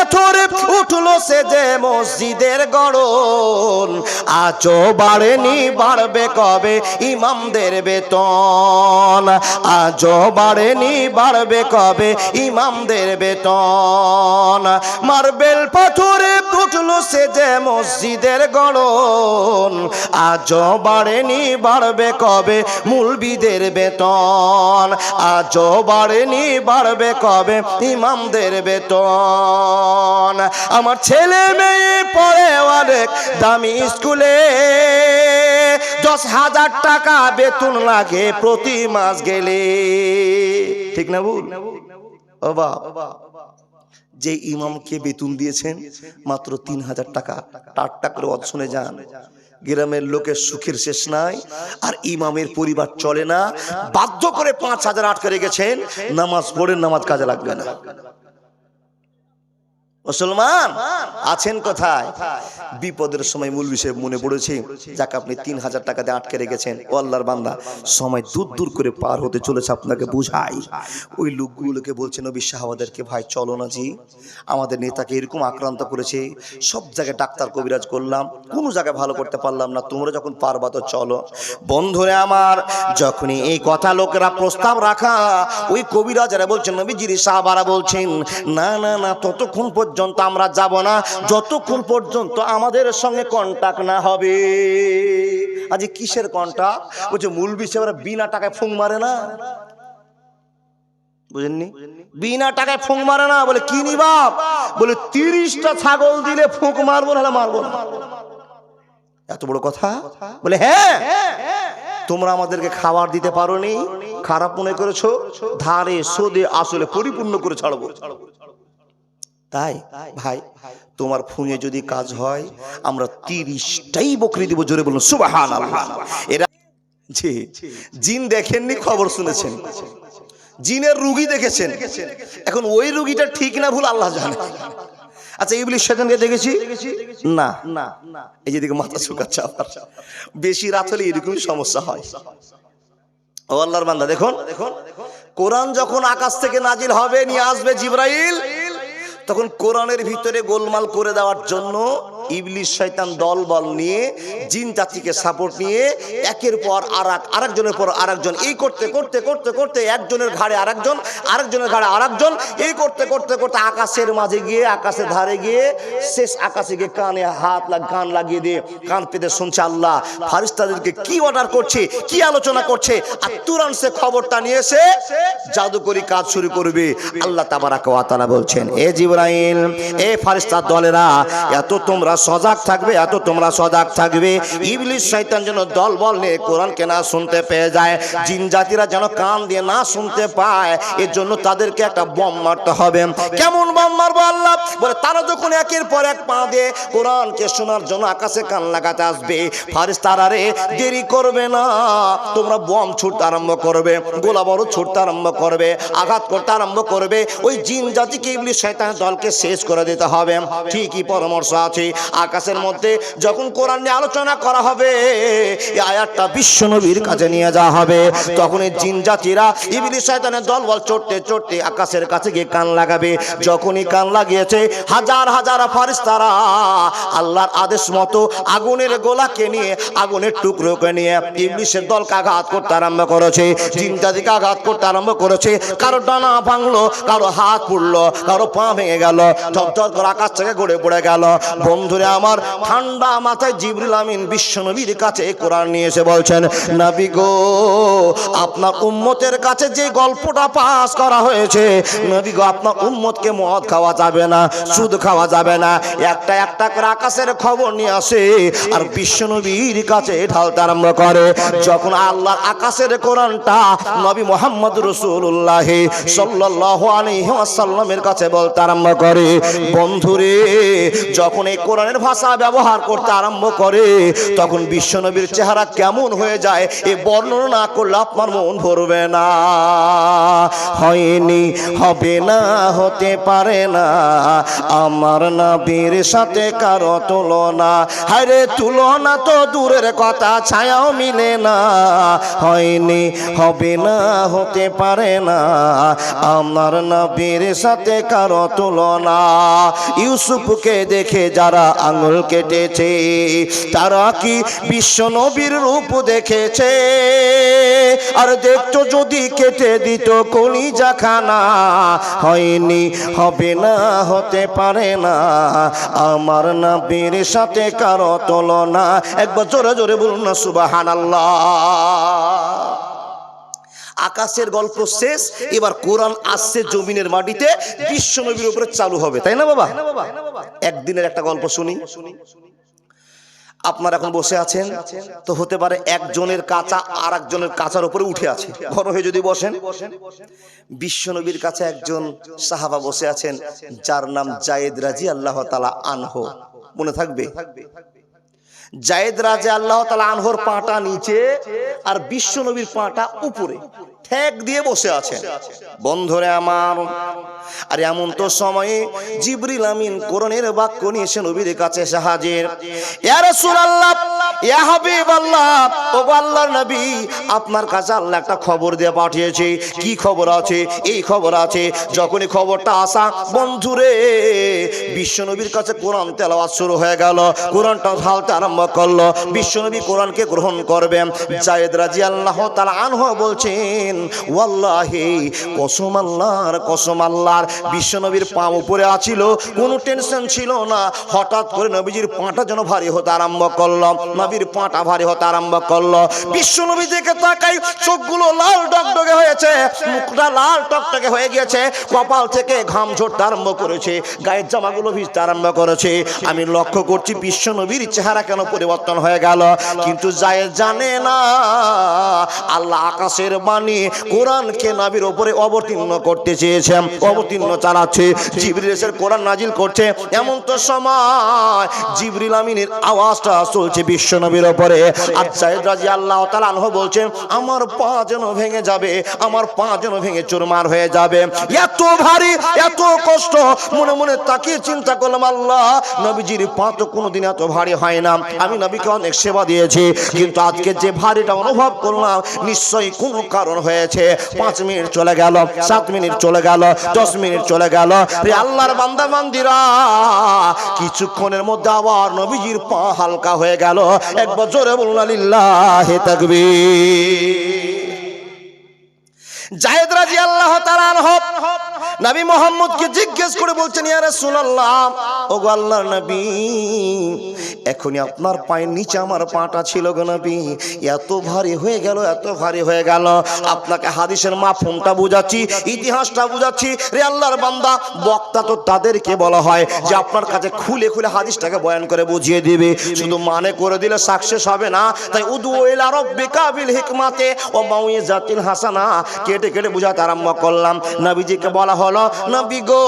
পাথর উঠলো সে যে মসজিদের গড়ন, আজও বাড়েনি বাড়বে কবে ইমামদের বেতন, আজও বাড়েনি বাড়বে কবে ইমামদের বেতন। মার্বেল পাথরে উঠলো সে যে মসজিদের গড়ন, আজও বাড়েনি বাড়বে কবে মুলবিদের বেতন, আজও বাড়েনি বাড়বে কবে ইমামদের বেতন। আমার ছেলে মেয়ে পড়ে অনেক দামি স্কুলে, 10,000 টাকা বেতন লাগে প্রতি মাস গেলে, ঠিক না ভুল? ও বাবা, যে ইমামকে বেতন দিয়েছেন মাত্র 3,000 টাকা, টাট্টা করে ওয়াজ শুনে যান। গ্রামের লোকের সুখের শেষ নাই, আর ইমামের পরিবার চলে না, বাধ্য করে 5,000 আটকে রেখেছেন। নামাজ পড়েন, নামাজ কাজে লাগবে না। মুসলমান আছেন কোথায়? বিপদের সময় মূল বিষয় মনে পড়েছে, যাকে আপনি 3,000 টাকা দিয়ে আটকে রেখেছেন। ও আল্লাহর বান্দা, সময় দূর দূর করে পার হতে চলেছে, আপনাকে বুঝাই। ওই লোকগুলোকে বলছেন নবী সাহাবাদেরকে, ভাই চলো না জি, আমাদের নেতাকে এরকম আক্রান্ত করেছে, সব জায়গায় ডাক্তার কবিরাজ করলাম, কোনো জায়গায় ভালো করতে পারলাম না, তোমরা যখন পারবা তো চলো। বন্ধুরে আমার, যখনই এই কথা লোকেরা প্রস্তাব রাখা, ওই কবিরাজরা বলছেন, নবীজির সাহাবারা বলছেন, না না না, ততক্ষণ পর্যন্ত আমরা যাব না যতক্ষণ পর্যন্ত আমাদের সঙ্গে কন্টাক্ট না হবে। আজ কিসের কন্টাক্ট? বলছে মুলবি সাহেবরা বিনা টাকায় ফুং মারে না, বুঝেননি? বিনা টাকায় ফুঁক মারে না। বলে কি নিবা? বলে 30টা ছাগল দিলে ফুঁক মারবো, নাহলে মারবো না। এত বড় কথা? বলে হ্যাঁ, তোমরা আমাদেরকে খাবার দিতে পারোনি, খারাপ মনে করেছো, ধারে সোদে আসলে পরিপূর্ণ করে ছাড়বো। তাই ভাই, তোমার ফুঁয়ে যদি কাজ হয়, আমরা 30টাই বকরি দিব। জোরে বলুন সুবহানাল্লাহ। এরা জি জিন দেখেননি, খবর শুনেছেন, জিনের রুগী দেখেছেন। এখন ওই রুগীটা ঠিক না ভুল আল্লাহ জানে। আচ্ছা, ইবলিস শয়তানকে দেখেছি না? এই যেদিকে মাথা চুকাচ্ছে, আবার বেশি রাত হলে এরকমই সমস্যা হয়। ও আল্লাহর বান্দা, দেখুন, কোরআন যখন আকাশ থেকে নাজিল হবে, নিয়ে আসবে জিবরাইল, তখন কোরআনের ভিতরে গোলমাল করে দেওয়ার জন্য ইবলিস শয়তান দল বল নিয়ে, জিন জাতিকে সাপোর্ট নিয়ে, একের পর আরেকজনের পর আরেকজন, এই করতে করতে করতে করতে একজনের ঘাড়ে আরেকজন, আরেকজনের ঘাড়ে আরেকজন, এই করতে করতে করতে আকাশের মাঝে গিয়ে, আকাশের ধারে গিয়ে, শেষ আকাশে গিয়ে কানে কান লাগিয়ে দিয়ে কান পেতে শুনছে আল্লাহ ফারিস্তাদেরকে কি অর্ডার করছে, কি আলোচনা করছে, আর তুরন্ত সে খবরটা নিয়ে এসে জাদুকরি কাজ শুরু করবে। আল্লাহ তাবারাক ওয়া তাআলা বলছেন, এ জিবরাইল, এ ফারিস্তার দলেরা, এত তোমরা সজাগ থাকবে, এত তোমরা সজাগ থাকবে, ইবলিস শয়তান যেন দল বল নিয়ে কোরআনকে না শুনতে পেয়ে যায়, জিন জাতিরা যেন কান দিয়ে না শুনতে পায়, এর জন্য তাদেরকে একটা বম মারতে হবে। কেমন বম মারবো আল্লাহ? বলে তারা যখন একের পর এক পা দিয়ে কোরআনকে শোনার জন্য আকাশে কান লাগাতে আসবে, ফারিস্তারা রে দেরি করবে না, তোমরা বম ছুটতে আরম্ভ করবে, গোলা বারুদ ছুটতে আরম্ভ করবে, আঘাত করতে আরম্ভ করবে, ওই জিন জাতিকে ইবলিস শয়তানের দলকে শেষ করে দিতে হবে। ঠিকই পরামর্শ আছে। আকাশের মধ্যে যখন কোরআন নিয়ে আলোচনা করা হবে, এই আয়াতটা বিশ্ব নবীর কাছে নিয়ে যাওয়া হবে, তখন এই জিন জাতিরা ইবলিস শয়তানের দল বল চড়তে চড়তে আকাশের কাছে গিয়ে কান লাগাবে। যখনই কান লাগিয়েছে, হাজার হাজার ফারিস্তারা আল্লাহর আদেশ মতো আগুনের গোলাকে নিয়ে, আগুনের টুকরোকে নিয়ে ইবলিসের দলকে আঘাত করতে আরম্ভ করেছে, জিন জাতিকে আঘাত করতে আরম্ভ করেছে। কারো ডানা ভাঙলো, কারো হাত পুড়লো, কারো পা ভেঙে গেল, ঝরঝর করে আকাশ থেকে গড়ে পড়ে গেল। বন্ধুরে আমার, ঠান্ডা মাথায় জিবরিল আমিন বিশ্ব নবীর কাছে কোরআন নিয়ে এসে বলছেন, নবী গো, আপনার উম্মতের কাছে যে গল্পটা পাস করা হয়েছে, নবী গো, আপনার উম্মতকে মদ খাওয়া যাবে না, সুদ খাওয়া যাবে না, একটা একটা করে আকাশের খবর নিয়ে আসে আর বিশ্ব নবীর কাছে ঢালতে আরম্ভ করে। যখন আল্লাহর আকাশের কোরআনটা নবী মুহাম্মদ রাসূলুল্লাহ সাল্লাল্লাহু আলাইহি ওয়াসাল্লামের কাছে বলতে আরম্ভ করে, বন্ধুরে, যখন এই কোরআন কোরআনের ভাষা ব্যবহার করতে আরম্ভ করে তখন বিশ্বনবীর চেহারা কেমন হয়ে যায় এই বর্ণনা না করলে আপনার মন ভরবে না। হয়নি, হবে না, হতে পারে না আমার নবীর সাথে কারো তুলনা। হায়রে তুলনা তো দূরের কথা, ছায়াও মিলে না। হয়নি, হবে না, হতে পারে না আমার নবীর সাথে কারো তুলনা। ইউসুফকে দেখে যারা আঙুল কেটেছে তারা কি বিশ্ব নবীর রূপ দেখেছে? আর দেখতো যদি কেটে দিত কলিজাখানা। হয়নি, হবে না, হতে পারে না আমার নবীর সাথে কারো তুলনা। একবার জোরে জোরে বলুন না সুবহানাল্লাহ। আকাশের গল্প শেষ, এবার কোরআন আসছে জমিনের মাটিতে, বিশ্ব নবীর উপরে চালু হবে, তাই না বাবা? একদিনের একটা গল্প শুনি। আপনার এখন বসে আছেন তো হতে পারে একজনের কাঁচা আর একজনের কাঁচার উপরে উঠে আছে, বড় হয়ে যদি বসেন। বিশ্ব নবীর কাছে একজন সাহাবা বসে আছেন যার নাম জায়েদ রাদিয়াল্লাহু তাআলা আনহু, মনে থাকবে? জায়েদ রাদিয়াল্লাহু তাআলা আনহুর পাটা নিচে আর বিশ্ব নবীর পাটা উপরে ঠেক দিয়ে বসে আছেন। বন্ধুরে আমার, আর এমন তো সময়ে জিবরিল আমিন কোরআনের বাক্য নিয়ে এসে নবীর কাছে এসে হাজির। ইয়া রাসূলুল্লাহ, ইয়া হাবিবাল্লাহ, ও আল্লাহর নবী, আপনার কাছে আল্লাহ একটা খবর দিয়ে পাঠিয়েছে। কি খবর আছে? এই খবর আছে। যখনই খবরটা আসা, বন্ধুরে বিশ্ব নবীর কাছে কোরআন তেলাওয়াত শুরু হয়ে গেল। কোরআনটা ঢালতে আরম্ভ করলো। বিশ্ব নবী কোরআনকে গ্রহণ করবেন। জায়েদ রাদিয়াল্লাহু তাআলা আনহু বলছেন, ওয়াল্লাহি, কসম আল্লাহর, কসম আল্লাহর, বিশ্ব নবীর পা উপরে আছিল, কোনো টেনশন ছিল না। হঠাৎ করে নবীজির পাটা যেন ভারী হতে আরম্ভ করলো। নবীর পাটা ভারী হতে আরম্ভ করলো। বিশ্ব নবী দিকে তাকাই, চোখগুলো লাল টকটকে হয়েছে, মুখটা লাল টকটকে হয়ে গিয়েছে, কপাল থেকে ঘাম ঝরতে আরম্ভ করেছে, গায়ের জামাগুলো ভিজতে আরম্ভ করেছে। আমি লক্ষ্য করছি বিশ্ব নবীর চেহারা কেন পরিবর্তন হয়ে গেল। কিন্তু জায়েদ জানে না আল্লাহ আকাশের বাণী কোরআনকে নবীর উপরে অবতীর্ণ করতে চেয়েছেন, অবতীর্ণ চালাচ্ছে। জিবরিল এসে কোরআন নাজিল করছে। এমন তো সময় জিবরিল আমিনের আওয়াজটা চলছে বিশ্ব নবীর উপরে। আর জায়েদ রাদিয়াল্লাহু তাআলা আনহু বলছেন, আমার পা যেন ভেঙে যাবে, আমার পা যেন ভেঙে চুরমার হয়ে যাবে। এত ভারী, এত কষ্ট। মনে মনে তাকিয়ে চিন্তা করলাম, আল্লাহ, নবীজির পা তো কোনোদিন এত ভারী হয় না। আমি নবীকে অনেক সেবা দিয়েছি, কিন্তু আজকে যে ভারীটা অনুভব করলাম নিশ্চয়ই কোনো কারণ হয়েছে। 5 মিনিট চলে গেল, 7 মিনিট চলে গেল, 10 মিনিট চলে গেল। রে আল্লাহর বান্দা বান্দিরা, কিছুক্ষণের মধ্যে আবার নবীজির পা হালকা হয়ে গেল। একবার জোরে বলুন লিল্লাহি তাকবীর। জায়েদ রাদিয়াল্লাহু তাআলা আনহু নবী মুহাম্মদকে জিজ্ঞেস করে বলছেন, ইয়া রাসূলুল্লাহ, ওগো আল্লাহর নবী, এখনই আপনার পায়ের নিচে আমার পাটা ছিল গো নবী, এত ভারী হয়ে গেল, এত ভারী হয়ে গেল। আপনাকে হাদিসের মাফহুমটা বুঝাচ্ছি, ইতিহাসটা বুঝাচ্ছি। রে আল্লাহর বান্দা, বক্তা তো তাদেরকে বলা হয় যে আপনার কাছে খুলে খুলে হাদিসটাকে বয়ান করে বুঝিয়ে দিবে। শুধু মানে করে দিলে সাকসেস হবে না। তাই উদু ইলা রাব্বিকা বিল হিকমাতে ওয়া মাউইজাতিল হাসানা কেটে কেটে বুঝাতে আরম্ভ করলাম। নবীজিকে বলা হলো, নবী গো,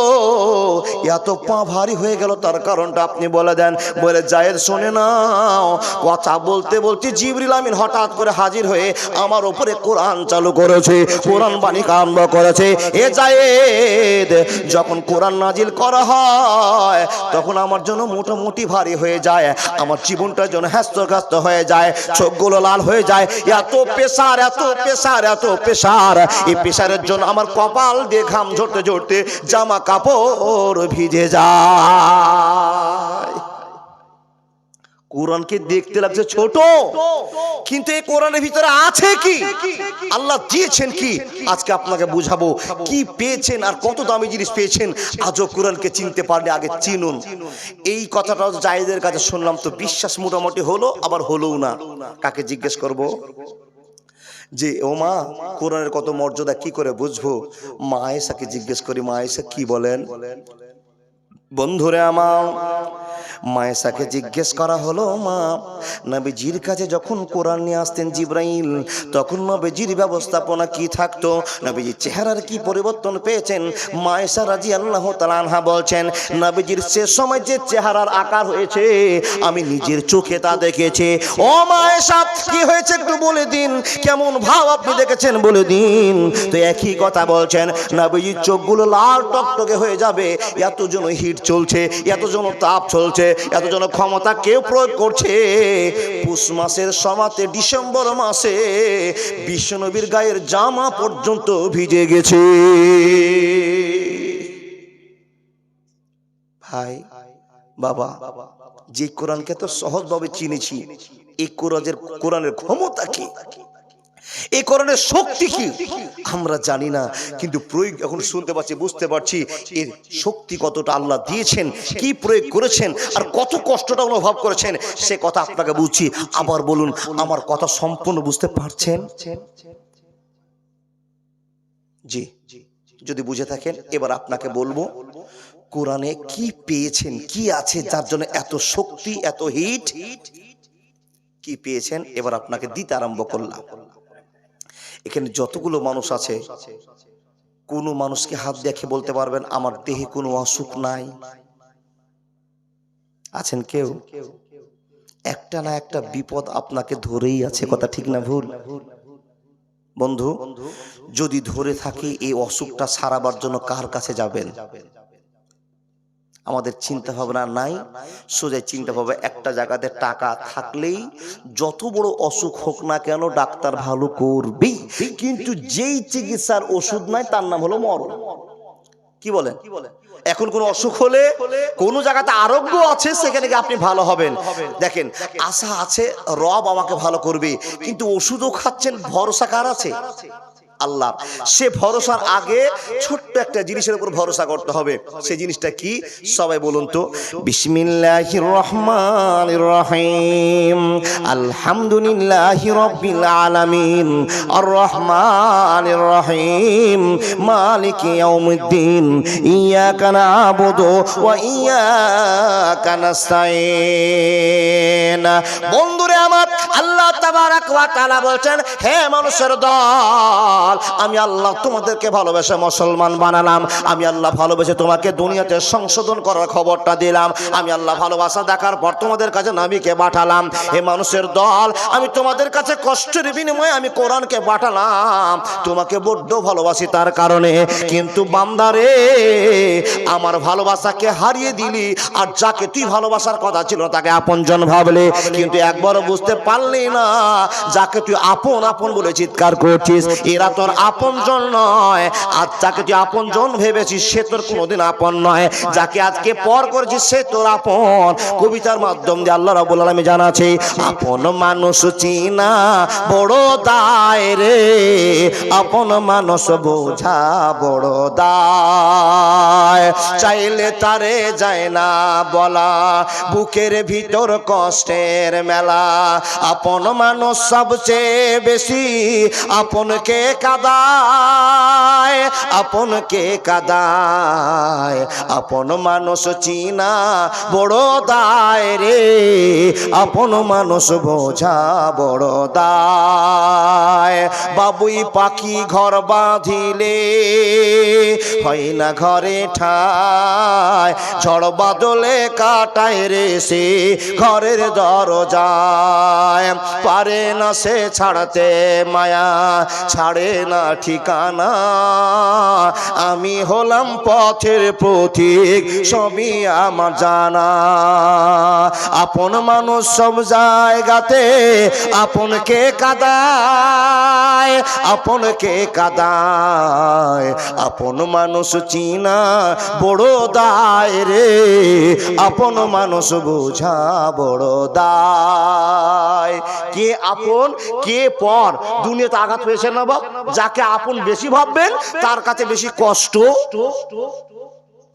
এত পা ভারী হয়ে গেল, তার কারণটা আপনি বলে দেন। বলে, জায়েদ শুনে নাও। কথা বলতে বলতে জিবরিল আমিন হঠাৎ করে হাজির হয়ে আমার উপরে কোরআন চালু করেছে, কোরআন বাণী আরম্ভ করেছে। এ জায়েদ, যখন কোরআন নাজিল করা হয় তখন আমার জন্য মোটামুটি ভারী হয়ে যায়, আমার জীবনটা যেন হ্যাস্ত হয়ে যায়, চোখগুলো লাল হয়ে যায়। এত প্রেসার, এত প্রেসার, এত প্রেসার। এই প্রেসারের জন্য আমার কপাল দিয়ে ঘাম ঝরতে ঝরতে জামা কাপড় ভিজে যায়। কোরআনকে দেখতে লাগছে ছোট, কিন্তু এই কোরআনের ভিতরে আছে কি, আল্লাহ দিয়েছেন কি, আজকে আপনাকে বুঝাবো। কি পেয়েছেন আর কত দামি জিনিস পেয়েছেন, আজও কোরআনকে চিনতে পারলে আগে চিনুন। এই কথাটা জায়েদের কাছে শুনলাম তো বিশ্বাস মোটামুটি হলো, আবার হলোও না। কাকে জিজ্ঞেস করব যে ও মা, কোরআনের কত মর্যাদা কি করে বুঝবো? মা আয়েশাকে জিজ্ঞেস করি, মা আয়েশা কি বলেন? বন্ধুরে আমার, মায়েশাকে জিজ্ঞেস করা হলো, মা, নবীজির কাছে যখন কোরআন নিয়ে আসতেন জিবরাইল, তখন নবীজির ব্যবস্থাপনা কি থাকতো, নবীজির চেহারার কি পরিবর্তন পেয়েছেন? মায়েশা রাদিয়াল্লাহু তাআলা আনহা বলছেন, নবীজির সে সময় যে চেহারার আকার হয়েছে আমি নিজের চোখে তা দেখেছি। ও মায়েশা, কি হয়েছে একটু বলে দিন, কেমন ভাব আপনি দেখেছেন বলে দিন। তো একই কথা বলছেন, নবীজির চোখগুলো লাল টকটকে হয়ে যাবে, এত জন হিট চলছে, এত জন তাপ চলছে, এত জন ক্ষমতা কেউ প্রয়োগ করছে। পুষ মাসের সমাতে ডিসেম্বর মাসে বিশ্বনবীর গায়ের জামা পর্যন্ত ভিজে গেছে। ভাই বাবা, যে কোরআনকে তো সহজভাবে চিনেছি, এই কোরআনের ক্ষমতা কি, এই কোরআনের শক্তি কি আমরা জানি না, কিন্তু প্রয়োগ এখন শুনতে পাচ্ছি, বুঝতে পারছি এর শক্তি কতটা আল্লাহ দিয়েছেন, কি প্রয়োগ করেছেন, আর কত কষ্টটা অনুভব করেছেন, সে কথা আপনাকে বুঝছি। আবার বলুন, আমার কথা সম্পূর্ণ বুঝতে পারছেন? জি, যদি বুঝে থাকেন এবার আপনাকে বলবো, কোরআনে কি পেয়েছেন, কি আছে যার জন্য এত শক্তি, এত হিট, কি পেয়েছেন এবার আপনাকে দিতে আরম্ভ করলাম। এখানে যতগুলো মানুষ আছে, কোন মানুষকে হাত দেখে বলতে পারবেন আমার দেহে কোনো অসুখ নাই? আছেন কেউ? একটা না একটা বিপদ আপনাকে ধরেই আছে, কথা ঠিক না ভুল? বন্ধু, যদি ধরে থাকে এই অসুখটা সারাবার জন্য কার কাছে যাবেন? আমাদের চিন্তা ভাবনা নাই, সোজা চিন্তা ভাবনা একটা জায়গাতে টাকা থাকলেই যত বড় অসুখ হোক না কেন ডাক্তার ভালো করবেই, কিন্তু যেই চিকিৎসার ওষুধ নাই তার নাম হলো মরণ। কি বলেন? এখন কোন অসুখ হলে কোন জায়গাতে আরোগ্য আছে, সেখানে গিয়ে আপনি ভালো হবেন। দেখেন, আশা আছে রব আমাকে ভালো করবে, কিন্তু ওষুধও খাচ্ছেন, ভরসা কার আছে? আল্লাহ। সে ভরসার আগে ছোট্ট একটা জিনিসের উপর ভরসা করতে হবে। সেই জিনিসটা কি সবাই বলুন তো? বিসমিল্লাহির রহমানির রহিম, আলহামদুলিল্লাহি রাব্বিল আলামিন, আর রহমানির রহিম, মালিকি ইয়াউমিদ্দিন, ইয়াকা না'বুদু ওয়া ইয়াকা নাস্তাইন। বন্ধুরে আমার, আল্লাহ তাবারাক ওয়া তাআলা বলছেন, হে মানুষের দল, আমি আল্লাহ তোমাদেরকে ভালোবেসে মুসলমান বানালাম, আমি আল্লাহ ভালোবেসে তোমাকে দুনিয়াতে সংশোধন করার খবরটা দিলাম, আমি আল্লাহ ভালোবাসা দেখার পর তোমাদের কাছে নবীকে পাঠালাম। হে মানুষের দল, আমি তোমাদের কাছে কষ্টের বিনিময়ে আমি কোরআনকে পাঠালাম, তোমাকে বড্ড ভালোবাসি তার কারণে। কিন্তু বান্দারে, আমার ভালোবাসাকে হারিয়ে দিলি, আর যাকে তুই ভালোবাসার কথা ছিল তাকে আপনজন ভাবলে, কিন্তু একবারও বুঝতে পারলি না যাকে তুই আপন আপন বলে চিৎকার করছিস এরা তোর আপনজন নয়। আর যাকে তুই আপনজন ভেবেছিস সে তোর কোনোদিন আপন নয়, যাকে আজকে পর করেছিস সে তোর আপন। কবিতার মাধ্যম দিয়ে আল্লাহ রাব্বুল আলামিন জানাচ্ছে, আপন মানুষ চিনা বড় দায় রে, আপন মানুষ বোঝা বড় দায়, চাইলে তারে যায় না বলা, বুকের ভিতর কষ্টের মেলা, আপন মানুষ সবচেয়ে বেশি আপনকে কাদায়, আপনকে কাদায়, আপন মানুষ চিনা বড় দায় রে, আপন মানুষ বোঝা বড় দায়। বাবুই পাখি ঘর বাঁধিলে হয় না ঘরে ঠায়, ঝড় বাদলে কাটায় রে সে ঘরের দরজায়, পারে না সে ছাড়তে মায়া, ছাড়ে না ঠিকানা, আমি হলাম পথের পথিক সবই আমার জানা। আপন মানুষ সব জায়গাতে আপনকে কাদায়, আপনকে কাদায়, আপন মানুষ চিনা বড় দায় রে, আপন মানুষ বোঝা বড় দায়। কে আপন কে পর দুনিয়াতে আঘাত হয়েছে না বাপ? যাকে আপন বেশি ভাববেন তার কাছে বেশি কষ্ট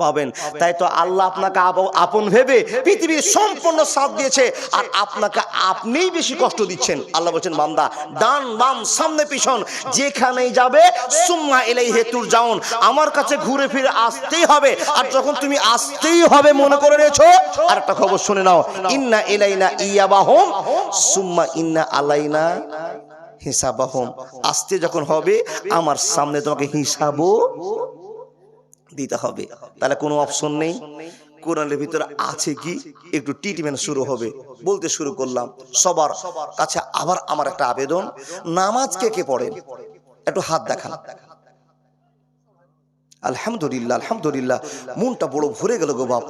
পাবেন। তাই তো আল্লাহ আপনাকে আপন ভেবে পৃথিবীর সম্পূর্ণ সাথ দিয়েছে, আর আপনাকে আপনিই বেশি কষ্ট দিচ্ছেন। আল্লাহ বলছেন বান্দা ডান বাম সামনে পিছন যেখানেই যাবে সুম্মা ইলাইহি তুরজাউন, আমার কাছে ঘুরে ফিরে আসতেই হবে। আর যখন তুমি আসতেই হবে মনে করে নিয়েছো, আর একটা খবর শুনে নাও, ইন্না ইলাইনা ইয়াবাহুম সুম্মা ইন্না আলাইনা হিসাবাহুম। আসতে যখন হবে আমার সামনে তোমাকে হিসাবও দিতে হবে। তাহলে কোনো অপশন নেই। কোরআনের ভিতরে আছে কি, একটু ট্রিটমেন্ট শুরু হবে। বলতে শুরু করলাম, সবার কাছে আবার আমার একটা আবেদন, নামাজ কে কে পড়েন একটু হাত দেখান। আলহামদুলিল্লাহ আলহামদুলিল্লাহ, মনটা বড় ভরে গেল গো বাপ।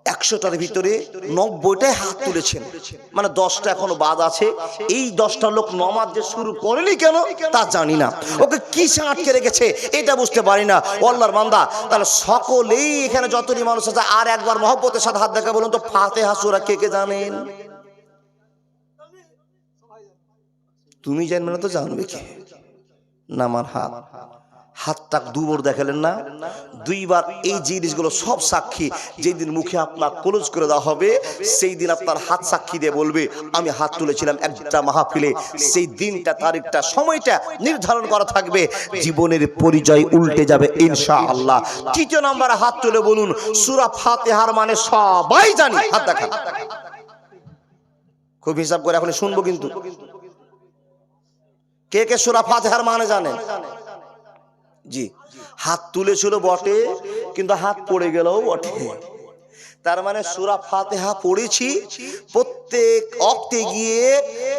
100টার ভিতরে 90টাই হাত তুলেছেন, মানে 10টা এখনো বাদ আছে। এই 10টা লোক নামাজ যে শুরু করেনি কেন তা জানি না, ওকে কি আটকে রেখেছে এটা বুঝতে পারি না। আল্লাহর বান্দা, তাহলে সকলেই এখানে যতই মানুষ আছে আর একবার মহব্বতের সাথে হাত দেখা বলুন তো, ফাতিহা সূরা কে কে জানেন? তুমি জানবে না তো জানবে কি? নামার হাত, হাতটা দুবার দেখালেন না, দুইবার। এই জিনিসগুলো সব সাক্ষী। যেই দিন মুখে আপনার ক্লোজ করে দেওয়া হবে সেই দিন আপনার হাত সাক্ষী দিয়ে বলবে আমি হাত তুলেছিলাম একটা মাহফিলে। সেই দিনটা, তারিখটা, সময়টা নির্ধারণ করা থাকবে। জীবনের পরিচয় উল্টে যাবে ইনশাআল্লাহ। তৃতীয় নম্বরে হাত তুলে বলুন সূরা ফাতিহার মানে সবাই জানি। হাত দেখা, খুব হিসাব করে এখন শুনবো কিন্তু। কে কে সূরা ফাতিহার মানে জানেন? জি, হাত তুলেছিল বটে, কিন্তু হাত পড়ে গেলেও বটে। তার মানে সূরা ফাতিহা পড়েছি প্রত্যেক ওয়াক্তে গিয়ে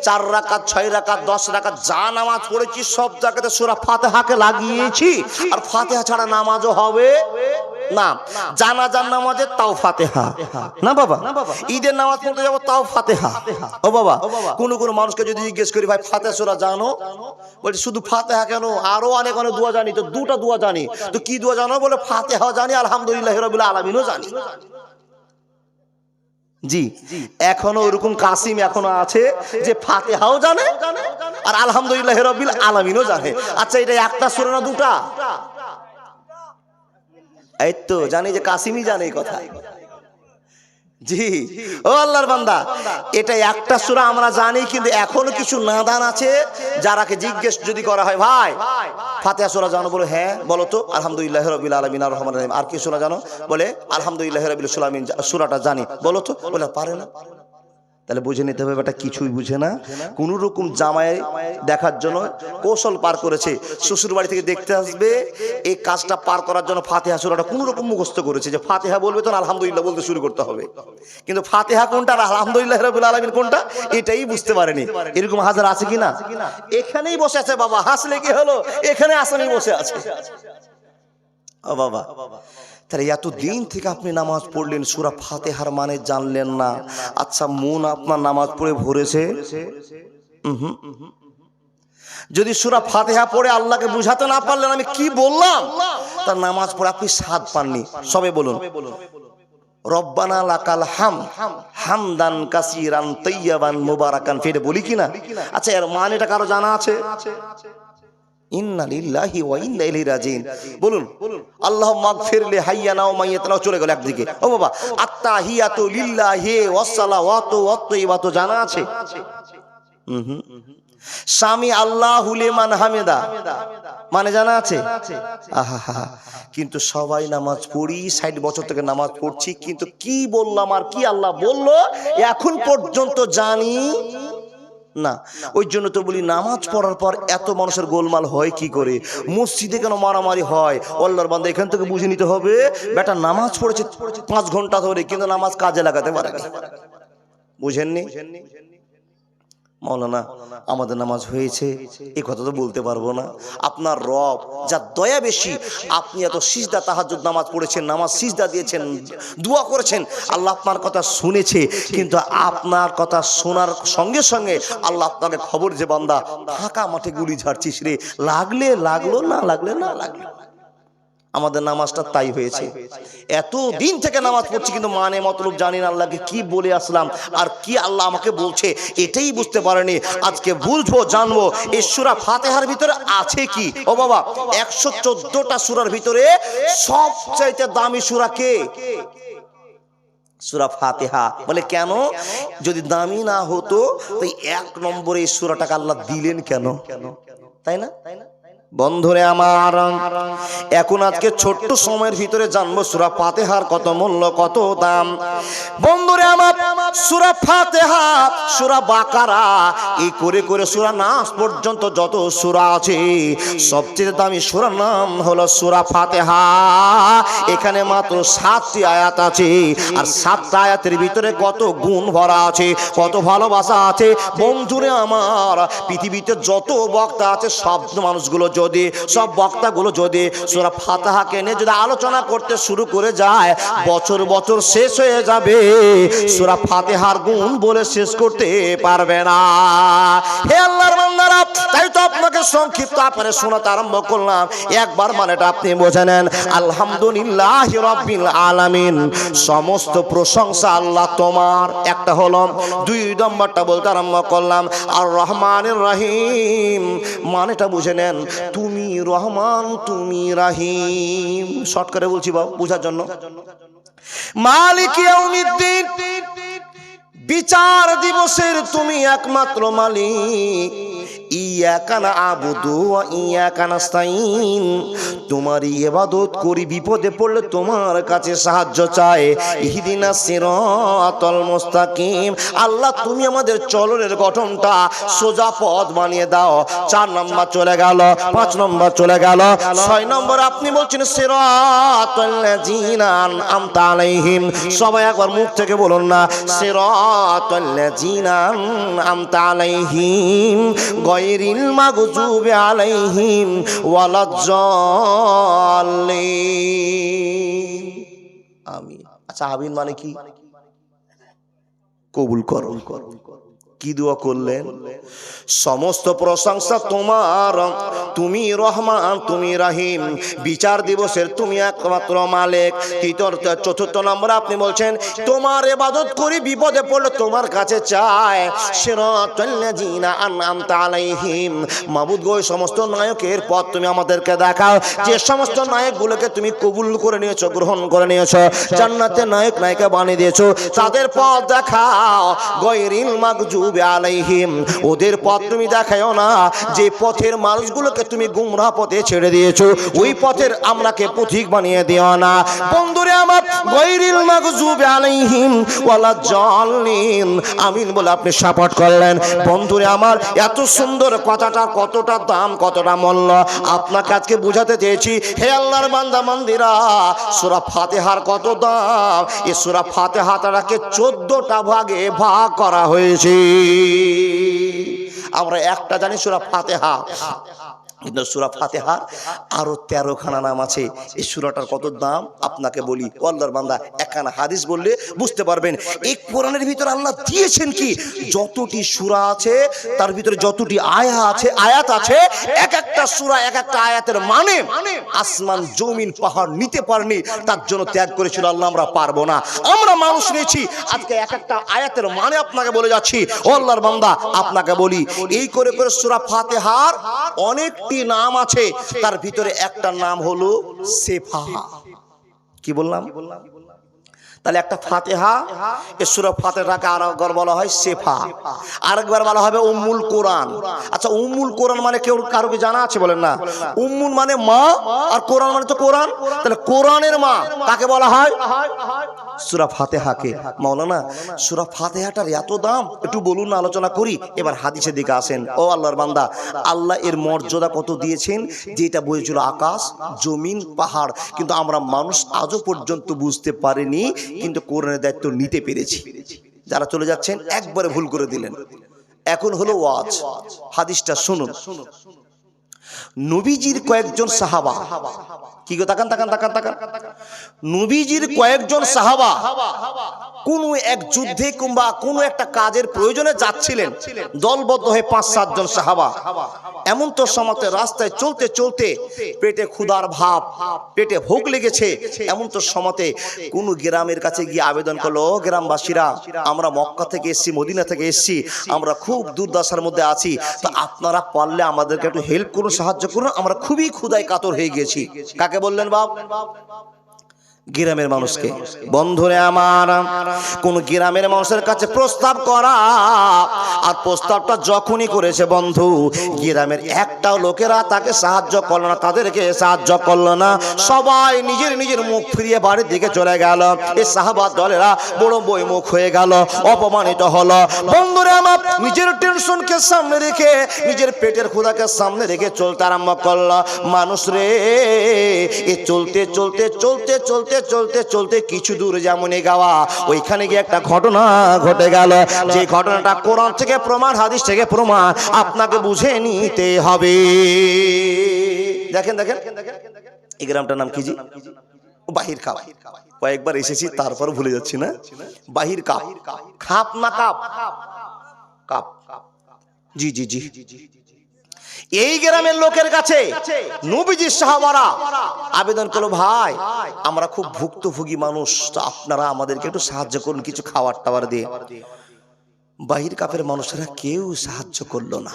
4 রাকাত 6 রাকাত 10 রাকাত যা নামাজ পড়েছি সব জায়গাতে সূরা ফাতিহাকে লাগিয়েছি। আর ফাতিহা ছাড়া নামাজও হবে না। জানাজার নামাজে তাও ফাতিহা না বাবা, ঈদের নামাজ পড়তে যাবো তাও ফাতিহা। ও বাবা, কোন কোন মানুষকে যদি জিজ্ঞেস করি ভাই ফাতিহা সূরা জানো, বলছি শুধু ফাতিহা কেন, আরো অনেক অনেক দোয়া জানি। তো 2টা দোয়া জানি। তো কি দোয়া জানো? বলে ফাতিহাও জানি, আলহামদুলিল্লাহি রাব্বিল আলামিনও জানি। জি, এখনো ওরকম কাসিম এখনো আছে যে ফাতিহাও জানে আর আলহামদুলিল্লাহি রাব্বিল আলামিনও জানে। আচ্ছা, এটা একটা সূরা না 2টা? এই তো জানি যে কাসিমই জানে এই কথা। জি, ও আল্লাহর বান্দা, এটা একটা সূরা আমরা জানি, কিন্তু এখনো কিছু নাদান আছে যারাকে জিজ্ঞেস যদি করা হয় ভাই ফাতিহা সূরা জানো, বলে হ্যাঁ বলো তো, আলহামদুলিল্লাহি রাব্বিল আলামিন আর রহমানির রহিম। আর কি সূরা জানো? বলে আলহামদুলিল্লাহি রাব্বিল আলামিন সূরাটা জানি, বলো তো, বলে পারে না। তাহলে বুঝে নিতে হবে এটা কিছুই বুঝে না, কোন রকম জামাই দেখার জন্য কৌশল পার করেছে। শ্বশুর বাড়ি থেকে দেখতে আসবে, এই কাজটা পার করার জন্য ফাতিহা সূরাটা কোন রকম মুখস্থ করেছে যে ফাতিহা বলবে তো আলহামদুলিল্লাহ বলতে শুরু করতে হবে। কিন্তু ফাতিহা কোনটা আর আলহামদুলিল্লাহি রাব্বিল আলামিন কোনটা এটাই বুঝতে পারেনি। এরকম হাজার আছে কিনা? এখানেই বসে আছে বাবা, হাসলে কি হলো, এখানে আসামি বসে আছে। ও বাবা, তাহলে এতদিন থেকে আপনি নামাজ পড়লেন, সূরা ফাতিহার মানে জানলেন না। আচ্ছা, মন আপনার নামাজ পড়ে ভরেছে? যদি সূরা ফাতিহা পড়ে আল্লাহকে বুঝাতে না পারলেন আমি কি বললাম, তার নামাজ পড়ে আপনি স্বাদ পাননি। সবে বলুন রব্বানা লাকাল হামদ হামদান কাসীরান তাইয়্যিবান মুবারাকান ফিরে বলি কিনা? আচ্ছা, এর মানেটা কারো জানা আছে? ইন্না লিল্লাহি ওয়া ইন্না ইলাইহি রাজিউন বলুন। আল্লাহুম্মা গফিরলি হাইয়ানা ওয়া মাইয়াতানা চলে গেল একদিকে। ও বাবা, আত্তাহিয়াতু লিল্লাহি ওয়াস সালাওয়াতু ওয়াত তাইয়্যিবাতু জানা আছে? সামি আল্লাহু লিমান হামিদা মানে জানা আছে? আহা, কিন্তু সবাই নামাজ পড়ি, 60 বছর থেকে নামাজ পড়ছি, কিন্তু কি বললাম আর কি আল্লাহ বলল এখন পর্যন্ত জানি না। ওই জন্য তো বলি নামাজ পড়ার পর এত মানুষের গোলমাল হয় কি করে, মসজিদে কেন মারামারি হয়? আল্লাহর বান্দা, এখান থেকে বুঝে নিতে হবে বেটা নামাজ পড়েছে 5 ঘন্টা ধরে, কিন্তু নামাজ কাজে লাগাতে পারেনি। বুঝেননি? মাওলানা আমাদের নামাজ হয়েছে এই কথা তো বলতে পারবো না। আপনার রব যা দয়া বেশি, আপনি এত সিজদা তাহাজ্জুদ নামাজ পড়েছেন, নামাজ সিজদা দিয়েছেন, দোয়া করেছেন, আল্লাহ আপনার কথা শুনেছে। কিন্তু আপনার কথা শোনার সঙ্গে সঙ্গে আল্লাহ আপনাকে খবর যে বান্দা ফাঁকা মাঠে গুলি ঝাড়ছিস রে, লাগলে লাগলো, না লাগলে না লাগলো। আমাদের নামাজটা তাই হয়েছে। এত দিন থেকে নামাজ পড়ছি কিন্তু মানে মতলব জানি না, আল্লাহকে কি বলে আসলাম আর কি আল্লাহ আমাকে বলছে এটাই বুঝতে পারেনি। আজকে বুঝবো, জানবো এই সূরা ফাতিহার ভিতরে আছে কি। ও বাবা, 114টা সূরার ভিতরে সবচাইতে দামি সূরা কে? সূরা ফাতিহা। বলে কেন? যদি দামি না হতো তো 1 নম্বরে এই সূরাটাকে আল্লাহ দিলেন কেন? তাই না? বন্ধুরে আমার, এখন আজকে ছোট্ট সময়ের ভিতরে জানবো সূরা ফাতিহার কত মূল্য, কত দাম। বন্ধুরে আমার, সূরা ফাতিহা, সূরা বাকারা, এই করে করে সূরা নাস পর্যন্ত যত সূরা আছে সবচেয়ে দামি সূরার নাম হলো সূরা ফাতিহা। এখানে মাত্র 7টি আয়াত আছে, আর 7টা আয়াতের ভিতরে কত গুণ ভরা আছে, কত ভালোবাসা আছে। বন্ধুরে আমার, পৃথিবীতে যত বক্তা আছে সব মানুষগুলো যদি, সব বক্তাগুলো যদি সূরা ফাতিহাকে নিয়ে যদি আলোচনা করতে শুরু করে যায়, বছর বছর শেষ হয়ে যাবে, সূরা ফাতিহার গুণ বলে শেষ করতে পারবে না। হে আল্লাহর বান্দারা, তাই তো আপনাকে সংক্ষিপ্ত আকারে শোনাতে আরম্ভ করলাম। একবার মানেটা আপনি বুঝে নেন। আলহামদুলিল্লাহি রাব্বিল আলামিন, সমস্ত প্রশংসা আল্লাহ তোমার। একটা হলো। 2 নম্বরটা বলতে আরম্ভ করলাম আর রহমানির রহিম, মানেটা বুঝে নেন, তুমি রহমান তুমি রহিম। শর্ট করে বলছি বাবু বুঝার জন্য। মালিক ইয়াউমিদ্দিন, বিচার দিবসের তুমি একমাত্র মালিক। ইয়াকা না'বুদু ওয়া ইয়াকা নাস্তাইন, তোমারই ইবাদত করি, বিপদে পড়লে তোমার কাছে সাহায্য চাই। ইহদিনাস সিরাতাল মুস্তাকিম, আল্লাহ তুমি আমাদের চলনের গঠনটা সোজা পথ বানিয়ে দাও। 4 নম্বর চলে গেল, 5 নম্বর চলে গেল, 6 নম্বর আপনি বলছেন সিরাতাল লাযিনা আন'আমতা আলাইহিম। সবাই একবার মুখ থেকে বলুন না, সিরাতাল লাযিনা আন'আমতা আলাইহিম গায়রিল মাগযুবি আলাইহিম ওয়ালাজ্জালিন। আমিন। আচ্ছা, আমিন মানে কি? কবুল করো। কি দোয়া করলেন? সমস্ত প্রশংসা তোমার, তুমি রহমান তুমি রহিম, বিচার দিবসের তুমি একমাত্র মালিক। 4th নম্বর আপনি বলছেন তোমার ইবাদত করি, বিপদে পড়লে তোমার কাছে চাই। সিরাতাল লাযিনা আন'আমতা আলাইহিম, মাবুদ গো, সমস্ত নায়কের পথ তুমি আমাদেরকে দেখাও, যে সমস্ত নায়কগুলোকে তুমি কবুল করে নিয়েছো, গ্রহণ করে নিয়েছো, জান্নাতে নায়ক নায়িকা বানিয়ে দিয়েছো, তাদের পথ দেখাও। গায়রিল মাগযুবি আলাইহিম, ওদের পথ তুমি দেখাও না যে পথের মানুষগুলোকে তুমি গুমরাহ পথে ছেড়ে দিয়েছো, ওই পথের আমরাকে পথিক বানিয়ে দিও না। বন্ধুরে আমার, গায়রিল মাগযুবি আলাইহিম ওয়ালাজ্জালিন, আমিন বলে আপনি সাপোর্ট করলেন। বন্ধুরে আমার, এত সুন্দর কথাটা কতটা দাম, কতটা মূল্য আপনাকে আজকে বুঝাতে চেয়েছি। হে আল্লাহর বান্দা বান্দিরা, সূরা ফাতিহার কত দাম। এই সূরা ফাতিহাটাকে 14টা ভাগে ভাগ করা হয়েছে। আমরা একটা জানি সূরা ফাতিহা, কিন্তু সূরা ফাতিহার আরো 13খানা নাম আছে। এই সূরাটার কত দাম আপনাকে বলি। আল্লাহর বান্দা, একখানা হাদিস বললে বুঝতে পারবেন এই কোরআনের ভিতরে আল্লাহ দিয়েছেন কি। যতটি সূরা আছে তার ভিতরে যতটি আয়াত আছে, এক একটা সূরা এক একটা আয়াতের মানে আসমান জমিন পাহাড় নিতে পারেনি, তার জন্য ত্যাগ করেছিল আল্লাহ। আমরা পারবো না, আমরা মানুষ নিয়েছি। আজকে এক একটা আয়াতের মানে আপনাকে বলে যাচ্ছি। ও আল্লাহর বান্দা, আপনাকে বলি, এই করে করে সূরা ফাতিহার অনেক নাম আছে, তার ভিতরে একটা নাম হলো শেফা। কি বললাম? তাহলে একটা ফাতিহা, এই সূরা ফাতিহাকে আরেকবার বলা হয় শেফা, আরেকবার বলা হবে উম্মুল কোরআন। আচ্ছা, উম্মুল কোরআন মানে কেউ কারো কি জানা আছে? বলেন না। উম্মুল মানে মা, আর কোরআন মানে তো কোরআন। তাহলে কোরআনের মা কাকে বলা হয়? সূরা ফাতিহাকে। মাওলানা, সূরা ফাতিহাটার এত দাম, একটু বলুন না, আলোচনা করি। এবার হাদিসের দিকে আসেন। ও আল্লাহর বান্দা, আল্লাহ এর মর্যাদা কত দিয়েছেন, যেটা বলেছিল আকাশ জমিন পাহাড়, কিন্তু আমরা মানুষ আজও পর্যন্ত বুঝতে পারিনি, কিন্তু কোরআনের দায়িত্ব নিতে পেরেছি। যারা চলে যাচ্ছেন একবারে ভুল করে দিলেন। এখন হলো ওয়াজ। হাদিসটা শুনুন। নবীজির কয়েকজন সাহাবা, কি গো, তাকান তাকান তাকান তাকান, নবীজির কয়েকজন সাহাবা কোনো এক যুদ্ধে কিংবা কোনো একটা কাজের প্রয়োজনে যাচ্ছিলেন দলবদ্ধ হয়ে 5-7 জন সাহাবা। এমন তো সময়তে রাস্তায় চলতে চলতে পেটে ক্ষুধার ভাব, পেটে ভোগ লেগেছে। এমন তো সময়তে কোনো গ্রামের কাছে গিয়ে আবেদন করলো, গ্রামবাসীরা আমরা মক্কা থেকে এসেছি, মদিনা থেকে এসেছি, আমরা খুব দুর্দশার মধ্যে আছি, তো আপনারা পারলে আমাদেরকে একটু হেল্প করুন, সাহায্য করুন, আমরা খুবই ক্ষুধায় কাতর হয়ে গেছি। কাকে বললেন বাপ? গ্রামের মানুষকে। বন্ধুরে আমার, কোন গ্রামের মানুষের কাছে প্রস্তাব করা, আর প্রস্তাবটা যখনই করেছে বন্ধু, গ্রামের একটাও লোকেরা তাকে সাহায্য করলো না, তাদেরকে সাহায্য করলো না, সবাই নিজের নিজের মুখ ফিরিয়ে বাড়ির দিকে চলে গেল। এই সাহাবা দলেরা বড় বইমুখ হয়ে গেল, অপমানিত হলো। বন্ধুরে আমার, নিজের টেনশনকে সামনে রেখে, নিজের পেটের ক্ষুধাকে সামনে রেখে চলতে আরম্ভ করলো। মানুষ রে, এ চলতে চলতে চলতে চলতে চলতে চলতে কিছু দূর যেমন গাওয়া, ওইখানে গিয়ে একটা ঘটনা ঘটে গেল। যে ঘটনাটা কোরআন থেকে প্রমাণ, হাদিস থেকে প্রমাণ, আপনাকে বুঝে নিতে হবে। দেখেন দেখেন, এই গ্রামটার নাম কি জি? বাহির কাপ। কয়েকবার এসেছি তারপর ভুলে যাচ্ছি না। বাহির কাপ, খাপ না কাপ? কাপ। জি জি জি। এই গ্রামের লোকের কাছে নবীজির সাহাবারা আবেদন করলো, ভাই আমরা খুব ভুক্তভোগী মানুষ, তো আপনারা আমাদেরকে একটু সাহায্য করুন কিছু খাবার টাবার দিয়ে। বাহির কাপের মানুষেরা কেউ সাহায্য করলো না,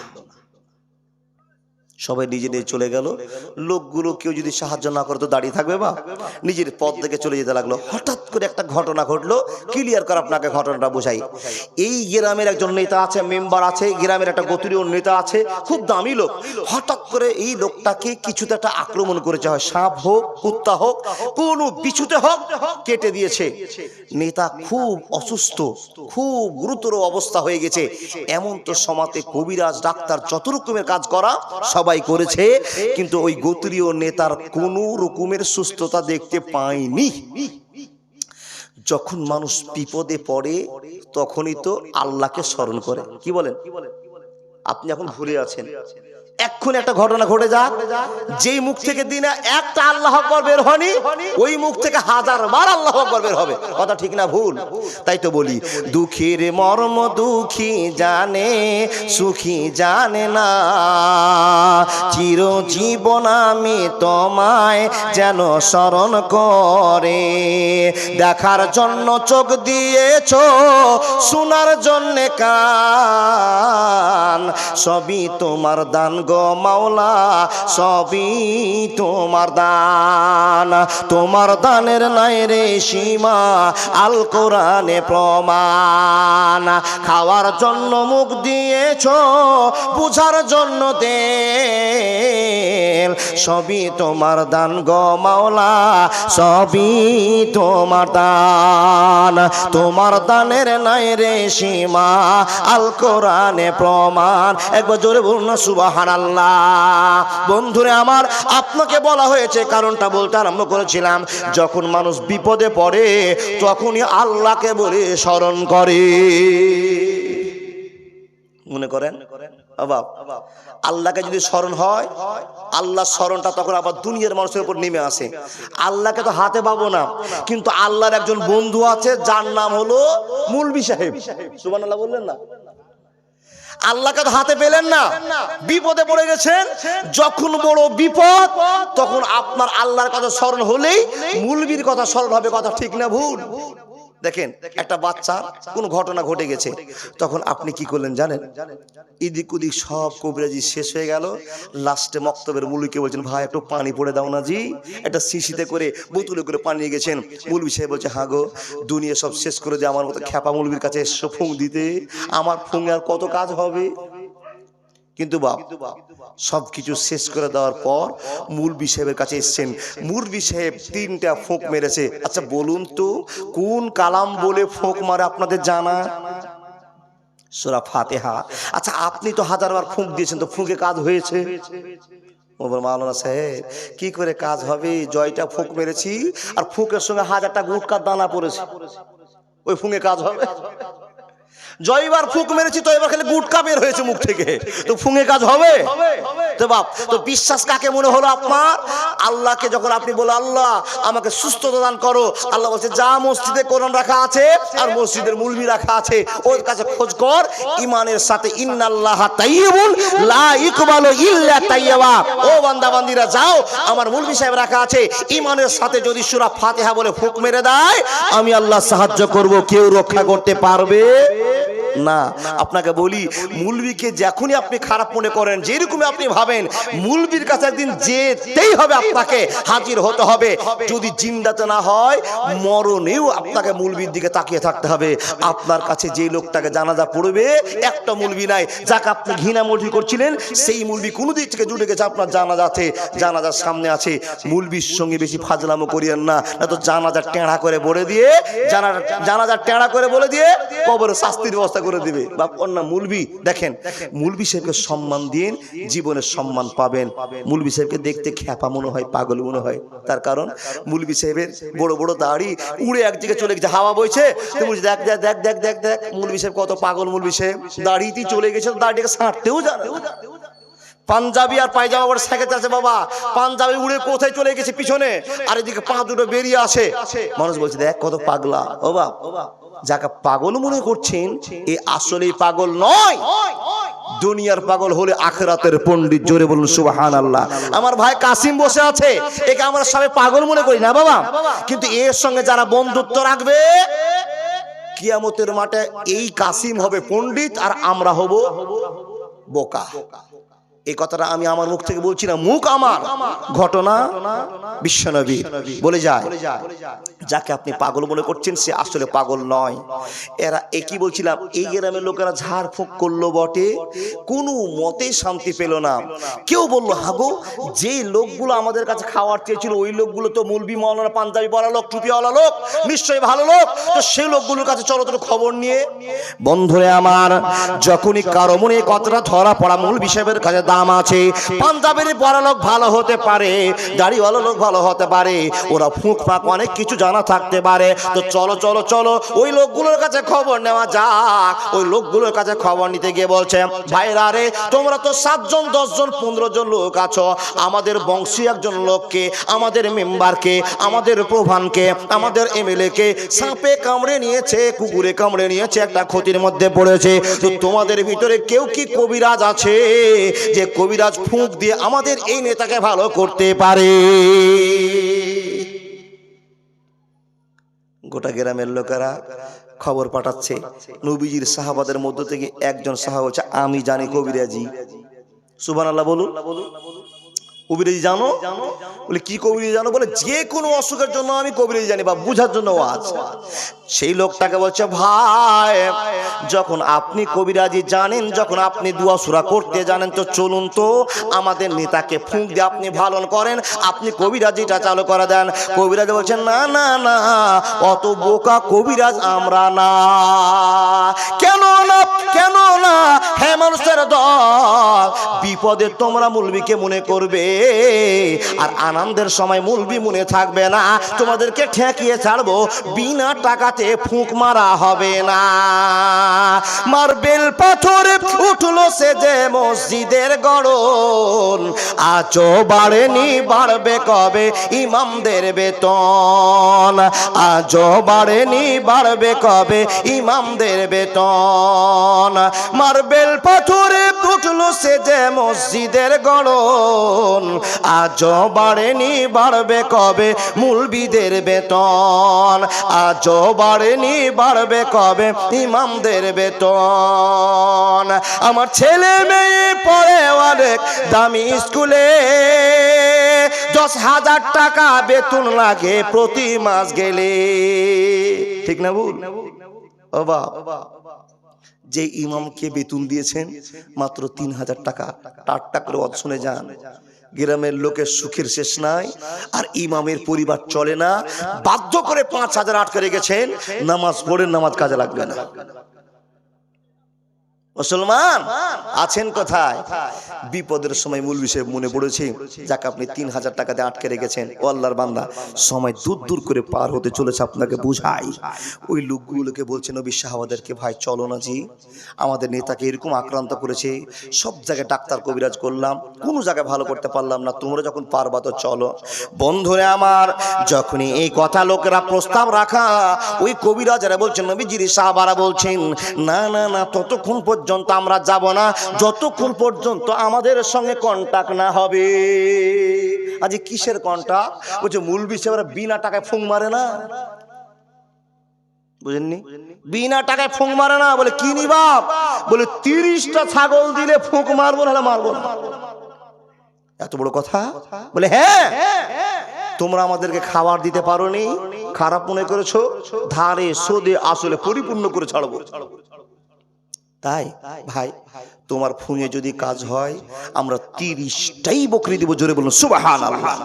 সবাই নিজে নিয়ে চলে গেল। লোকগুলো কেউ যদি সাহায্য না করে তো দাঁড়িয়ে থাকবে বা নিজের পথ থেকে চলে যেতে লাগলো। হঠাৎ করে একটা ঘটনা ঘটলো, ক্লিয়ার করে আপনাকে ঘটনাটা বোঝাই। এই গ্রামের একজন নেতা আছে, মেম্বার আছে, গ্রামের একটা গোত্রীয় নেতা আছে, খুব দামি লোক। হঠাৎ করে এই লোকটাকে কিছুতে একটা আক্রমণ করেছে, হয় সাপ হোক, কুত্তা হোক, কোনো কিছুতে হোক কেটে দিয়েছে। নেতা খুব অসুস্থ, খুব গুরুতর অবস্থা হয়ে গেছে। এমন তো সমাজে কবিরাজ, ডাক্তার, যত রকমের কাজ করা সবাই করেছে, কিন্তু ওই গোত্রীয় নেতার কোন রকমের সুস্থতা দেখতে পায়নি। যখন মানুষ বিপদে পড়ে তখনই তো আল্লাহকে স্মরণ করে। কি বলেন? আপনি এখন ভুলে আছেন, এক্ষুনি একটা ঘটনা ঘটে যাক, যেই মুখ থেকে দিনে একটা আল্লাহু আকবার বের হয়নি, ওই মুখ থেকে 1000 বার আল্লাহু আকবার বের হবে। কথা ঠিক না ভুল? তাই তো বলি, দুঃখীর মর্ম দুঃখী জানে, সুখী জানে না। চিরজীবন আমি তোমায় যেন স্মরণ করে, দেখার জন্য চোখ দিয়েছো, শোনার জন্য কান, সবই তোমার দান গো মাওলা, সবই তোমার দান। তোমার দানের নাই রে সীমা, আল কোরআনে প্রমাণ। খাওয়ার জন্য মুখ দিয়েছো, বুঝার জন্য তেল, সবই তোমার দান গো মাওলা, সবই তোমার দান। তোমার দানের নাই রে সীমা, আল কোরআনে প্রমাণ। একবার জোরে বলুন না সুবহানাল্লাহ। বন্ধুরে আমার, আপনাকে বলা হয়েছে, কারণটা বলতে আরম্ভ করেছিলাম, যখন মানুষ বিপদে পড়ে তখনই আল্লাহকে বলে স্মরণ করে। মনে করেন বাবা, আল্লাহকে যদি স্মরণ হয়, আল্লাহর স্মরণটা তখন আবার দুনিয়ার মানুষের উপর নেমে আসে। আল্লাহকে তো হাতে পাবো না, কিন্তু আল্লাহর একজন বন্ধু আছে যার নাম হলো মুলবি সাহেব। সুবহানাল্লাহ বললেন না? আল্লাহকে তো হাতে পেলেন না, বিপদে পড়ে গেছেন। যখন বড় বিপদ, তখন আপনার আল্লাহর কথা স্মরণ হলেই মুলবির কথা স্মরণ হবে। কথা ঠিক না ভুল? দেখেন, একটা বাচ্চার কোন ঘটনা ঘটে গেছে, তখন আপনি কি করলেন জানেন? এদিক ওদিক সব কবিরাজি শেষ হয়ে গেল। লাস্টে মক্তবের মুলবিকে বলছেন, ভাই একটু পানি পড়ে দাও না জি। একটা শিশিতে করে, বোতলে করে পানি নিয়ে গেছেন। মুলবি সাহেব বলছে, হ্যাঁ গো, দুনিয়া সব শেষ করে দিয়ে আমার মতো খ্যাপা মুলবির কাছে এসো ফুঁক দিতে, আমার ফুঁকে আর কত কাজ হবে। কিন্তু বাপ, সবকিছু শেষ করে দেওয়ার পর মুলবি সাহেবের কাছে এসছেন। মুলবি সাহেব 3টা ফোঁক মেরেছে। আচ্ছা বলুন তো, কোন কালাম বলে ফোঁক মারে আপনাদের জানা? সূরা ফাতিহা। আচ্ছা আপনি তো 1000 বার ফোঁক দিয়েছেন, তো ফোঁকে কাজ হয়েছে? মাওলানা সাহেব, কি করে কাজ হবে? জয়টা ফোঁক মেরেছি, আর ফোঁকের সঙ্গে 1000টা গুটকার দানা পড়েছে, ওই ফোঁকে কাজ হবে? জয়বার ফুঁক মেরেছি তো এবার খালি গুটকা বের হয়েছে মুখ থেকে, তো ফুঁকে কাজ হবে? তো বাপ, তো বিশ্বাস কাকে মনে হলো আপনার? আল্লাহকে যখন আপনি বলে আল্লাহ আমাকে সুস্থতা দান করো, আল্লাহ বলছে যা মসজিদে কোরআন রাখা আছে আর মসজিদের মুলবি রাখা আছে ওর কাছে খোঁজ কর ইমানের সাথে, ইন্নাল্লাহা তাইয়্যিবুন লা ইকবালু ইল্লা তাইয়্যিবা। ও বান্দা বান্দিরা যাও, আমার মুলবি সাহেব রাখা আছে, ইমানের সাথে যদি সূরা ফাতিহা বলে ফুঁক মেরে দেয় আমি আল্লাহ সাহায্য করব, কেউ রক্ষা করতে পারবে না। আপনাকে বলি মুলবিকে যখনই আপনি খারাপ মনে করেন, যেরকমই আপনি ভাবেন, মুলবির কাছে একদিন যেতেই হবে, আপনাকে হাজির হতে হবে। যদি জিন্দাতে না হয় মরণেও আপনাকে মুলবির দিকে তাকিয়ে থাকতে হবে। আপনার কাছে যে লোকটাকে জানাজা পড়বে, একটা মুলবি নাই যাকে আপনি ঘৃণা মর্জি করছিলেন, সেই মুলবি কোনো দিক থেকে জুটে গেছে আপনার জানাজাতে, জানাজার সামনে আছে। মুলবির সঙ্গে বেশি ফাজলামো করিয়েন না, না তো জানাজা টেঁড়া করে বলে দিয়ে, জানাজা টেঁড়া করে বলে দিয়ে কবরে শাস্তির ব্যবস্থা করে দিবে। বাপ অন্য মুলবি দেখেন, মুলবি সাহেবকে সম্মান দিন, জীবনের সম্মান পাবেন। মুলবি সাহেবকে দেখতে খ্যাপা মনে হয়, পাগল মনে হয়, তার কারণ মুলবি সাহেবের বড় বড় দাড়ি উড়ে একদিকে চলে গেছে, হাওয়া বইছে, তুমি দেখ দেখ দেখ দেখ দেখ দেখ মুলবি সাহেব কত পাগল। মুলবি সাহেব দাড়িতেই চলে গেছে, দাড়িটাকে ছাঁটতেও জানে। পাঞ্জাবি আর পায়জামা পরে সাইকেল আছে, বাবা পাঞ্জাবি উড়ে কোথায় চলে গেছে পিছনে, আর এদিকে পা দুটো বেরিয়ে আসে। মানুষ বলছে দেখ কত পাগলা। ও বাপ, যাকে পাগল মনে করছেন এ আসলেই পাগল নয়, দুনিয়ার পাগল হলে আখিরাতের পণ্ডিত। জোরে বলুন সুবহানাল্লাহ। আমার ভাই কাসিম বসে আছে, একে আমরা সবাই পাগল মনে করি না বাবা, কিন্তু এর সঙ্গে যারা বন্ধুত্ব রাখবে কিয়ামতের মাঠে এই কাসিম হবে পণ্ডিত আর আমরা হব বোকা। এই কথাটা আমি আমার মুখ থেকে বলছি না, মুখ আমার, ঘটনা বিশ্বনবী বলে যায়। যাকে আপনি পাগল মনে করছেন সে আসলে পাগল নয়। এরা একই বলছিলাম, এই গ্রামের লোকেরা ঝাড়ফুঁক করলো বটে, কোনো মতেই শান্তি পেল না। কেউ বললো হাগো যে লোকগুলো আমাদের কাছে খাওয়ার চেয়েছিল ওই লোকগুলো তো মুলবি মাওলানা পাঞ্জাবি পরা লোক, টুপিওয়ালা লোক, নিশ্চয়ই ভালো লোক, তো সেই লোকগুলোর কাছে চলো তো খবর নিয়ে। বন্ধুরে আমার, যখনই কারো মনে কথাটা ধরা পড়া মুলবি সাহেবের কাছে দাম আছে, পাঞ্জাবের পরা লোক ভালো হতে পারে, দাড়িওয়ালা লোক ভালো হতে পারে, ওরা ফুঁক ফাঁক অনেক কিছু জানা থাকতে পারে, তো চলো চলো চলো ওই লোকগুলোর কাছে খবর নেওয়া যাক। ওই লোকগুলোর কাছে খবর নিতে গিয়ে বলছে ভাইরা রে, তোমরা তো 7 জন 10 জন 15 জন লোক আছো, আমাদের বংশী একজন লোককে, আমাদের মেম্বারকে, আমাদের প্রধানকে, আমাদের এমএলএ কে সাপে কামড়ে নিয়েছে, কুকুরে কামড়ে নিয়েছে, একটা ক্ষতির মধ্যে পড়েছে, তো তোমাদের ভিতরে কেউ কি কবিরাজ আছে যে কবিরাজ ফুঁক দিয়ে আমাদের এই নেতাকে ভালো করতে পারে? গোটা গ্রামের লোকেরা খবর পাঠাচ্ছে, নবীজির সাহাবাদের মধ্য থেকে একজন সাহাবা বলছে আমি জানি কবিরাজি। সুবহানাল্লাহ বলুন। কবিরাজি জানো? বলে কি কবিরাজি জানো? বলে যে কোনো অসুখের জন্য আমি কবিরাজি জানি, বা বুঝার জন্য আছে। সেই লোকটাকে বলছে ভাই যখন আপনি কবিরাজি জানেন, যখন আপনি দুয়া সূরা করতে জানেন, তো চলুন তো আমাদের নেতাকে ফুঁক দিয়ে আপনি ভালো করেন, আপনি কবিরাজিটা চালু করে দেন। কবিরাজ বলছেন না না না, অত বোকা কবিরাজ আমরা না। কেন না? কেন না? হ্যাঁ মানুষের দল, বিপদে তোমরা মুলবিকে মনে করবে আর আনন্দের সময় মুলবি মনে থাকবে না, তোমাদেরকে ঠেকিয়ে ছাড়বো, বিনা টাকাতে ফুঁক মারা হবে না। মার্বেল পাথরে উঠলো সে যে মসজিদের গড়ন, আজও বাড়েনি বাড়বে কবে ইমামদের বেতন, আজও বাড়েনি বাড়বে কবে ইমামদের বেতন। মার্বেল পাথরে উঠলো সে যে মসজিদের গড়ন, আজও বাড়েনি বাড়বে কবে মুলবিদের বেতন, আজও বাড়েনি বাড়বে কবে ইমামদের বেতন। আমার ছেলে মেয়ে পড়ে অনেক দামি স্কুলে, 10,000 টাকা বেতন লাগে প্রতি মাস গেলে, ঠিক না ভুল? ও বাবা, যে ইমামকে বেতন দিয়েছেন মাত্র 3,000 টাকা, টাট্টা করে অত শুনে যান। গ্রামের লোকের সুখের শেষ নাই, আর ইমামের পরিবার চলে না, বাধ্য করে 5,000 আটকে রেখেছেন, নামাজ পড়েন, নামাজ কাজে লাগবে না। মুসলমান আছেন কোথায়? বিপদের সময় মূলবি সাহেব মনে পড়েছে, যাকে আপনি 3000 টাকা দিয়ে আটকে রেখেছেন। ও আল্লাহর বান্দা, সময় দূর দূর করে পার হতে চলেছে, আপনাকে বুঝাই। ওই লোকগুলোকে বলছে নবী সাহাবাদেরকে, ভাই চলো না জি, আমাদের নেতাকে এরকম আক্রান্ত করেছে, সব জায়গায় ডাক্তার কবিরাজ করলাম, কোনো জায়গায় ভালো করতে পারলাম না, তোমরা যখন পারবা তো চলো। বন্ধুরে আমার, যখনই এই কথা লোকেরা প্রস্তাব রাখা, ওই কবিরাজরা বলছেন, নবীজির সাহাবারা বলছেন, না না না, ততক্ষণ পর্যন্ত আমরা যাব না যতক্ষণ পর্যন্ত আমাদের সঙ্গে কন্টাক্ট না হবে। আজ কিসের কন্টাক্ট? বলছে মূলবি সাহেবরা বিনা টাকায় ফুং মারে না, বুঝেননি? বিনা টাকায় ফুঁক মারে না। বলে কি নিবাব? বলে 30টা ছাগল দিলে ফুঁক মারবো, নাহলে মারবো না। এত বড় কথা? বলে হ্যাঁ, তোমরা আমাদেরকে খাবার দিতে পারোনি, খারাপ মনে করেছো, ধারে সোদে আসলে পরিপূর্ণ করে ছাড়বো। তাই ভাই, তোমার ফুঁয়ে যদি কাজ হয়, আমরা 30টাই বকরি দিব। জোরে বলুন সুবহানাল্লাহ।